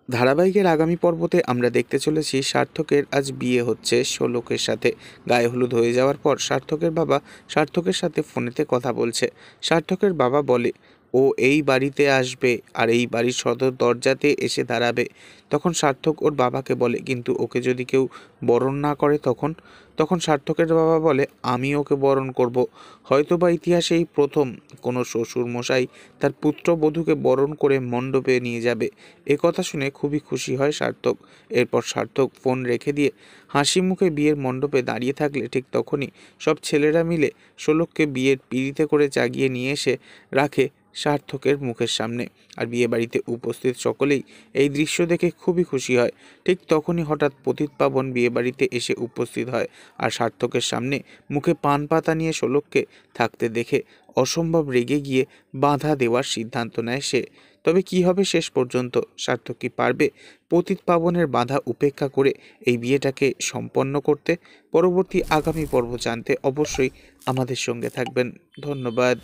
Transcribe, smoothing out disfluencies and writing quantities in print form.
ধারাবাহিকের আগামী পর্বতে আমরা দেখতে চলেছি সার্থকের আজ বিয়ে হচ্ছে শোলকের সাথে। গায়ে হলুদ হয়ে যাওয়ার পর সার্থকের বাবা সার্থকের সাথে ফোনেতে কথা বলছে। সার্থকের বাবা বলে ও এই বাড়িতে আসবে আর এই বাড়ির সদর দরজাতে এসে দাঁড়াবে। তখন সার্থক ওর বাবাকে বলে কিন্তু ওকে যদি কেউ বরণ না করে তখন তখন সার্থকের বাবা বলে আমি ওকে বরণ করব। হয়তোবা ইতিহাসে এই প্রথম কোনো শ্বশুর মশাই তার পুত্রবধূকে বরণ করে মণ্ডপে নিয়ে যাবে। এ কথা শুনে খুবই খুশি হয় সার্থক। এরপর সার্থক ফোন রেখে দিয়ে হাসি মুখে বিয়ের মণ্ডপে দাঁড়িয়ে থাকলে ঠিক তখনই সব ছেলেরা মিলে শোলককে বিয়ের পিঁড়িতে করে জাগিয়ে নিয়ে এসে রাখে সার্থকের মুখের সামনে। আর বিয়ে বাড়িতে উপস্থিত সকলেই এই দৃশ্য দেখে খুবই খুশি হয়। ঠিক তখনই হঠাৎ পতিত পাবন বিয়ে বাড়িতে এসে উপস্থিত হয় আর সার্থকের সামনে মুখে পান পাতা নিয়ে শোলককে থাকতে দেখে অসম্ভব রেগে গিয়ে বাধা দেওয়ার সিদ্ধান্ত নেয় সে। তবে কি হবে শেষ পর্যন্ত? সার্থক কি পারবে পতিত পাবনের বাধা উপেক্ষা করে এই বিয়েটাকে সম্পন্ন করতে? পরবর্তী আগামী পর্ব জানতে অবশ্যই আমাদের সঙ্গে থাকবেন। ধন্যবাদ।